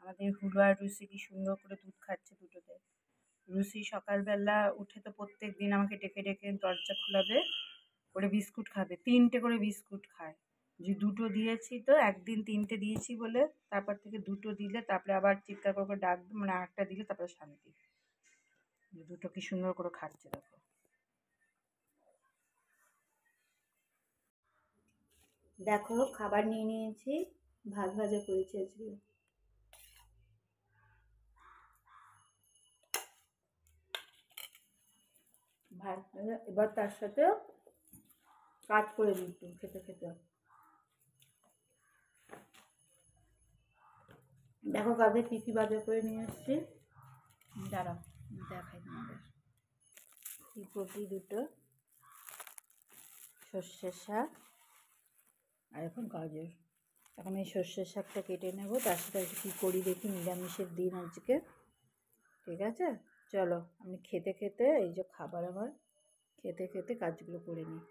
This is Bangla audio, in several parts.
আমাদের হুলু আর রুসি কি সুন্দর করে দুধ খাচ্ছে দুটোতে। রুসি সকালবেলা উঠে তো প্রত্যেক দিন আমাকে ডেকে ডেকে দরজা খোলাবে, করে বিস্কুট খাবে, 3টে করে বিস্কুট খায়। যে দুটো দিয়েছি তো, একদিন 3টে দিয়েছি বলে তারপর থেকে দুটো দিলে তারপরে আবার চিৎকার করে করে ডাকবে, মানে আরেকটা দিলে তারপরে শান্তি। দুটো কি সুন্দর করে খাচ্ছে দেখো। দেখো খাবার নিয়ে নিয়েছি, ভাত ভাজা করেছি আজকে। ভাত ভাজা, এবার তার সাথে কাজ করে দিচ্ছি খেতে খেতে। দেখো কালকে কী কী বাজার করে নিয়ে এসেছি, দাঁড়াও দেখাই তোমাদের। ফুলকপি দুটো, সর্ষের শাক, আর এখন গাজর। এখন এই সর্ষের শাকটা কেটে নেবো, তার সাথে একটু কী করি দেখি, নিরামিষের দিন আজকে। ঠিক আছে, চলো আমি খেতে খেতে, এই যে খাবার আমার, খেতে খেতে কাজগুলো করে নিই।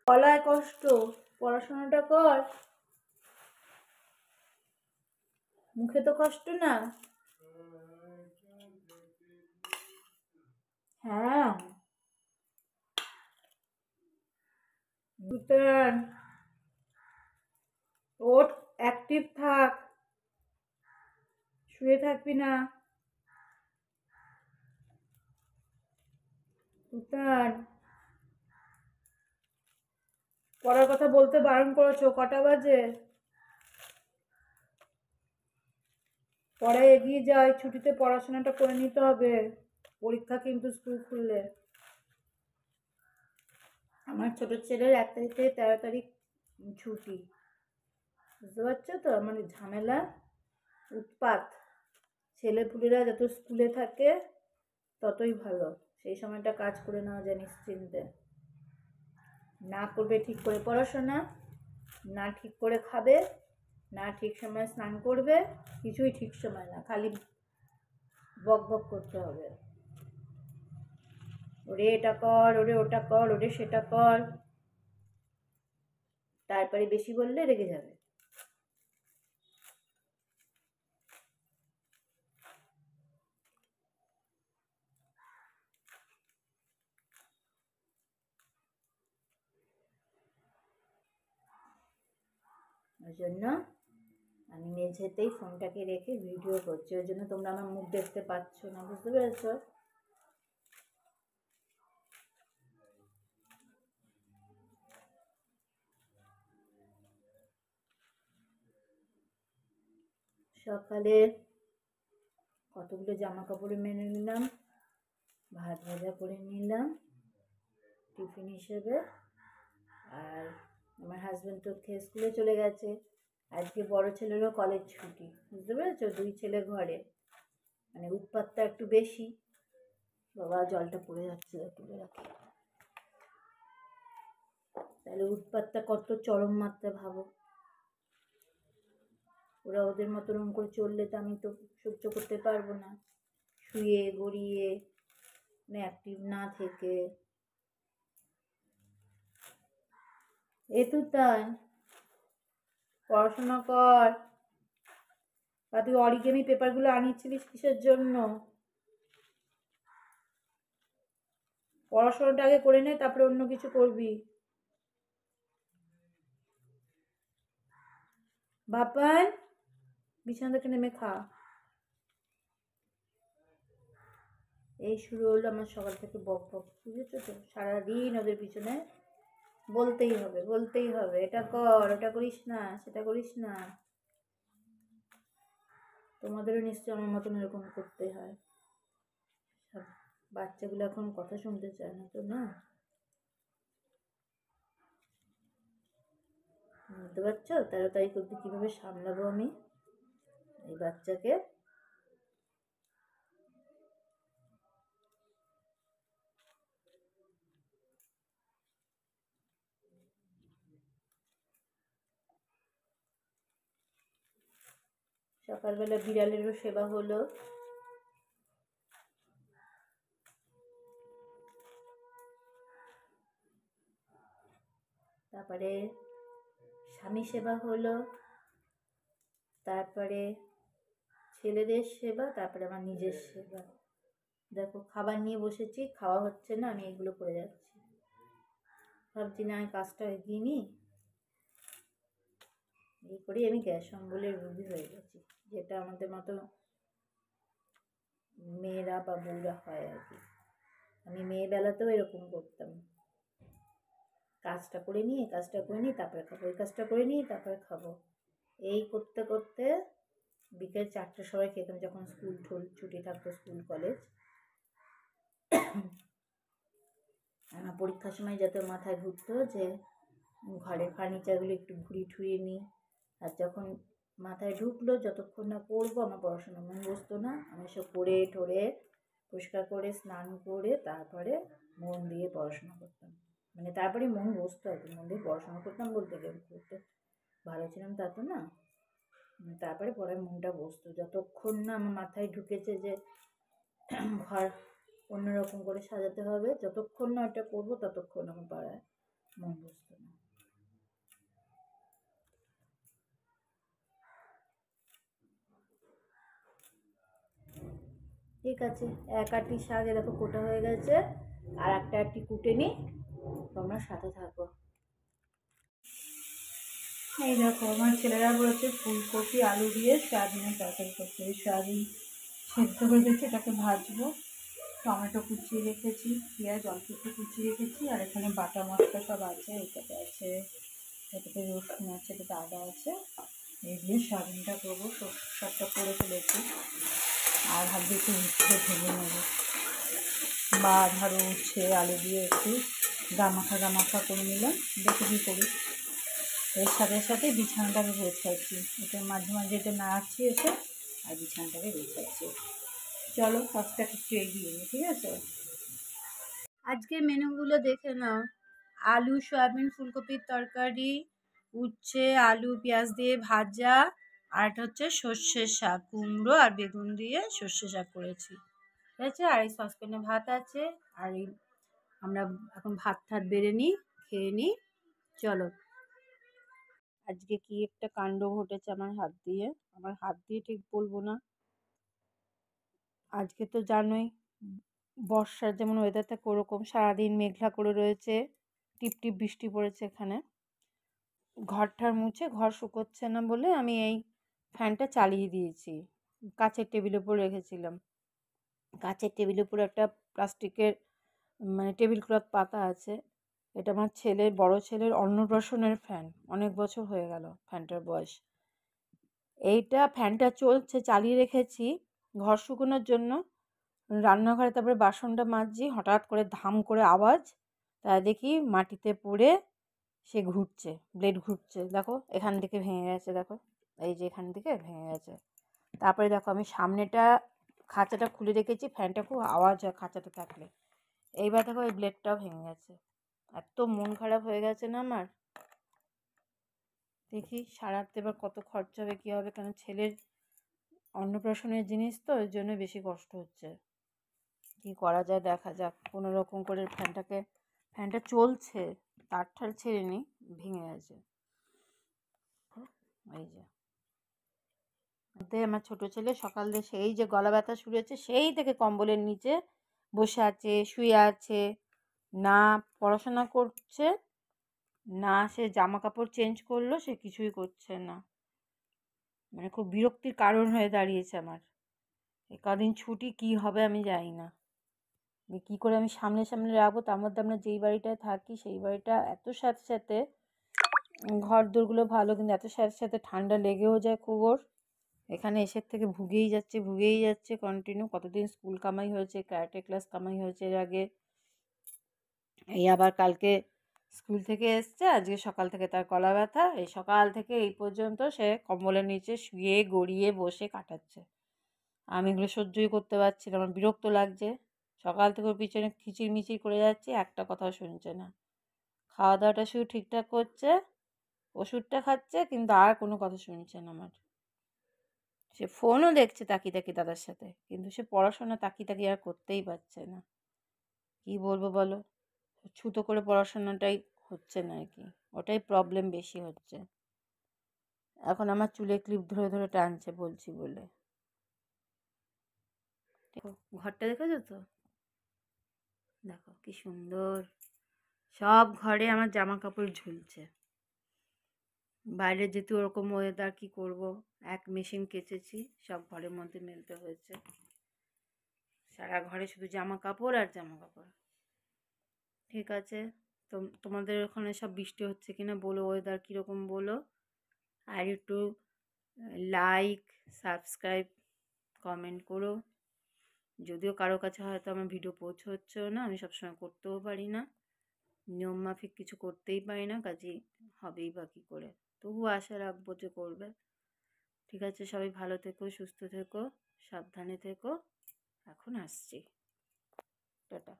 গলায় কষ্ট, পড়াশোনাটা কর, মুখে তো কষ্ট না। হ্যাঁ ভুটান, ওঠ, অ্যাক্টিভ থাক, শুয়ে থাকবি না। ভুটান, পড়ার কথা বলতে বারণ করেছো, কটা বাজে? পরে এগিয়ে যায়, ছুটিতে পড়াশোনাটা করে নিতে হবে, পরীক্ষা কিন্তু স্কুল খুললে। আমার ছোট ছেলের 1 তারিখ থেকে 13 তারিখ ছুটি, বুঝতে পারছো তো? মানে ঝামেলা, উৎপাত। ছেলেপুলেরা যত স্কুলে থাকে ততই ভালো, সেই সময়টা কাজ করে নেওয়া যায় নিশ্চিন্তে। না করবে ঠিক করে পড়াশোনা, না ঠিক করে খাবে, না ঠিক সময়ে স্নান করবে, কিছুই ঠিক সময় না, খালি বক বক করতে হবে। ওরে এটা কর, ওরে ওটা কর, ওরে সেটা কর, তারপরে বেশি বললে রেগে যাবে। ওই জন্য আমি মেঝেতেই ফোনটাকে রেখে ভিডিও করছি, ওই জন্য তোমরা আমার মুখ দেখতে পাচ্ছ না, বুঝতে পেরেছ? সকালে কতগুলো জামা কাপড় মেনে নিলাম, ভাত ভাজা করে নিলাম টিফিন হিসেবে। আর আমার হাজব্যান্ড তো খেয়ে স্কুলে চলে গেছে, আজকে বড় ছেলেরও কলেজ ছুটি, বুঝতে পেরেছো? 2 ছেলে ঘরে, মানে উৎপাতটা একটু বেশি। বাবা জলটা পড়ে যাচ্ছে, তুলে রাখি। তাহলে উৎপাতটা কত চরম মাত্রা ভাবো। ওরা ওদের মতো রকম করে চললে তো আমি তো সহ্য করতে পারবো না, শুয়ে গড়িয়ে, মানে অ্যাক্টিভ না থেকে। এ তো তাই, পড়াশোনা কর। বা তুই অরিগেমি পেপারগুলো আনিয়েছিলিস কিসের জন্য? পড়াশোনাটা আগে করে নে, তারপরে অন্য কিছু করবি। বাপান, বিছানা থেকে নেমে খা। এই শুরু হলো আমার সকাল থেকে বক বক, বুঝেছো তো? সারাদিন ওদের পিছনে বলতেই হবে, বলতেই হবে, এটা কর, ওটা করিস না, সেটা করিস না। তোমাদেরও নিশ্চয়ই আমার মতন এরকম করতে হয়। সব বাচ্চাগুলো এখন কথা শুনতে চায় না তো, না? বুঝতে পারছো 13 তারিখ অব্দি কীভাবে সামলাবো আমি এই বাচ্চাকে। সকালবেলা বিড়ালেরও সেবা হলো, তারপরে স্বামী সেবা হলো, তারপরে ছেলেদের সেবা, তারপরে আমার নিজের সেবা। দেখো খাবার নিয়ে বসেছি, খাওয়া হচ্ছে না, আমি এগুলো করে যাচ্ছি। ভাবছি না আমি কাজটা এগিয়ে নিই, এই করেই আমি গ্যাস অম্বলের রোগী হয়ে গেছি, যেটা আমাদের মতো মেয়েরা বা বউরা হয় আর কি। আমি মেয়েবেলাতেও এরকম করতাম, কাজটা করে নিই তারপরে খাবো, ওই কাজটা করে নিই তারপরে খাবো, এই করতে করতে বিকেল 4টার সময় খেতাম যখন স্কুল ছুটি থাকতো, স্কুল কলেজ। আমার পরীক্ষার সময় যাতে মাথায় ঘুরতো যে ঘরের ফার্নিচারগুলো একটু ঘুরিয়ে নিই, আর যখন মাথায় ঢুকলো যতক্ষণ না করবো আমার পড়াশোনা মন বসতো না। আমি সব করে ঠোরে পরিষ্কার করে স্নান করে তারপরে মন দিয়ে পড়াশোনা করতাম, মানে তারপরে মন বসতো আর কি, মন দিয়ে পড়াশোনা করতাম বলতে গেলে, করতে ভালো ছিলাম তা তো না, তারপরে পড়ার মনটা বসতো। যতক্ষণ না আমার মাথায় ঢুকেছে যে ঘর অন্যরকম করে সাজাতে হবে, যতক্ষণ না ওটা করবো ততক্ষণ আমার পড়ায় মন বসতো না। ঠিক আছে, এক আটি শাক দেখো কোটা হয়ে গেছে, আর একটা আটি কুটে নিই, তোমরা সাথে থাকো। এই দেখো আমার ছেলেরা বলেছে ফুলকপি আলু দিয়ে সয়াবিনের তরকারি করতে, এই সয়াবিন সেদ্ধ করে দিয়েছি, এটাকে ভাজবো। টমেটো কুচিয়ে রেখেছি, পেঁয়াজ অল্প একটু কুচিয়ে রেখেছি, আর এখানে বাটা মশলা সব আছে, এটাতে আছে, এটাতে রসুন আছে, এটাতে আদা আছে, এই দিয়ে সয়াবিনটা করবো। সর্ষে শাকটা করে ফেলেছি, আর ভাবছি একটু উচ্ছে ভেজে নেবো, বা ধরো উচ্ছে আলু দিয়ে একটু গামাখা করে নিলাম, দেখে কী করি। এর সাথে সাথে বিছানাটাকে গোছাচ্ছি, এটা মাঝে মাঝে এটা নাড়াচ্ছি এসে, আর বিছানাটাকে গোছাচ্ছি। চলো কাজটা একটু এগিয়ে নিই, ঠিক আছে। আজকে মেনুগুলো দেখে নাও, আলু সয়াবিন ফুলকপির তরকারি, উচ্ছে আলু পেঁয়াজ দিয়ে ভাজা, আর এটা হচ্ছে সর্ষের শাক, কুমড়ো আর বেগুন দিয়ে সর্ষে শাক করেছি, ঠিক আছে। আর এই সসপ্যানে ভাত আছে, আর এই আমরা এখন ভাত বেড়ে নিই, খেয়ে নিই। চলো, আজকে কি একটা কাণ্ড ঘটেছে আমার হাত দিয়ে ঠিক বলবো না। আজকে তো জানোই বর্ষার যেমন ওয়েদারটা ওরকম, সারাদিন মেঘলা করে রয়েছে, টিপটিপ বৃষ্টি পড়েছে এখানে। ঘরটার মুছে ঘর শুকোচ্ছে না বলে আমি এই ফ্যানটা চালিয়ে দিয়েছি, কাচের টেবিলের উপর রেখেছিলাম। কাচের টেবিলের উপর একটা প্লাস্টিকের মানে টেবিল ক্লথ পাতা আছে, এটা আমার বড় ছেলের অন্নপ্রাশনের ফ্যান, অনেক বছর হয়ে গেল ফ্যানটার বয়স। ফ্যানটা চলছে, চালিয়ে রেখেছি ঘর শুকোনোর জন্য, রান্নাঘরে তারপরে বাসনটা মাজছি, হঠাৎ করে ধাম করে আওয়াজ, তা দেখি মাটিতে পড়ে সে ঘুরছে, ব্লেড ঘুরছে, দেখো এখান থেকে ভেঙে গেছে, দেখো এই যে এখান থেকে ভেঙে গেছে। তারপরে দেখো আমি সামনেটা খাঁচাটা খুলে রেখেছি, ফ্যানটা খুব আওয়াজ হয় খাঁচাটা থাকলে, এইবার দেখো এই ব্লেডটাও ভেঙে গেছে। এত মন খারাপ হয়ে গেছে না আমার, দেখি সারাতে এবার কত খরচা হবে কী হবে, কেন ছেলের অন্নপ্রাশনের জিনিস তো, ওই জন্য বেশি কষ্ট হচ্ছে। কি করা যায় দেখা যাক, কোনো রকম করে ফ্যানটা চলছে, তার ছেড়েনি, ভেঙে গেছে। এই যে আমার ছোট ছেলে সকাল দিয়ে সেই যে গলা ব্যথা শুরু হয়েছে, সেই থেকে কম্বলের নিচে বসে আছে, শুয়ে আছে, না পড়াশোনা করছে, না সে জামা কাপড় চেঞ্জ করলো, সে কিছুই করছে না, মানে খুব বিরক্তির কারণ হয়ে দাঁড়িয়েছে আমার। এ কদিন ছুটি কি হবে আমি জানি না, কি করে আমি সামনে রাখবো। তার মধ্যে আমরা যেই বাড়িটায় থাকি সেই বাড়িটা এত সাথে ঘর দোরগুলো ভালো, কিন্তু এত সাথে ঠান্ডা লেগেও যায় খুব ওর। এখানে এসের থেকে ভুগেই যাচ্ছে কন্টিনিউ। কতদিন স্কুল কামাই হয়েছে, ক্যারাটে ক্লাস কামাই হয়েছে এর আগে, এই আবার কালকে স্কুল থেকে এসছে, আজকে সকাল থেকে তার গলা ব্যথা, এই সকাল থেকে এই পর্যন্ত সে কম্বলের নিচে শুয়ে গড়িয়ে বসে কাটাচ্ছে। আমি এগুলো সহ্যই করতে পারছি না, আমার বিরক্ত লাগছে। সকাল থেকে ওর পিছনে কিচিরমিচির করে যাচ্ছে, একটা কথাও শুনছে না। খাওয়া দাওয়াটা শুধু ঠিকঠাক করছে, ওষুধটা খাচ্ছে, কিন্তু আর কোনো কথা শুনছে না আমার। সে ফোনও দেখছে তাকিয়ে দাদার সাথে, কিন্তু সে পড়াশোনা তাকিয়ে আর করতেই পারছে না। কি বলবো বলো, ছুতো করে পড়াশোনাটাই হচ্ছে না আর কি, ওটাই প্রবলেম বেশি হচ্ছে। এখন আমার চুলে ক্লিপ ধরে ধরে টানছে বলছি বলে। ঘরটা দেখেছো তো, দেখো কি সুন্দর, সব ঘরে আমার জামা কাপড় ঝুলছে। বাইরে যেহেতু ওরকম ওয়েদার, কি করব, এক মেশিন কেচেছি, সব ঘরের মধ্যে মেলতে হয়েছে। সারা ঘরে শুধু জামা কাপড় আর জামা কাপড়। ঠিক আছে, তোমাদের ওখানে সব বৃষ্টি হচ্ছে কিনা বলো, ওয়েদার কীরকম বলো। আর একটু লাইক, সাবস্ক্রাইব, কমেন্ট করো। যদিও কারো কাছে হয়তো আমার ভিডিও পৌঁছচ্ছেও না, আমি সবসময় করতেও পারি না, নিয়ম মাফিক কিছু করতেই পারি না, কাজেই হবেই বা কী করে, তবু আশা রাখবো যে করবে। ঠিক আছে, সবাই ভালো থেকো, সুস্থ থেকো, সাবধানে থেকো। এখন আসছি, টাটা।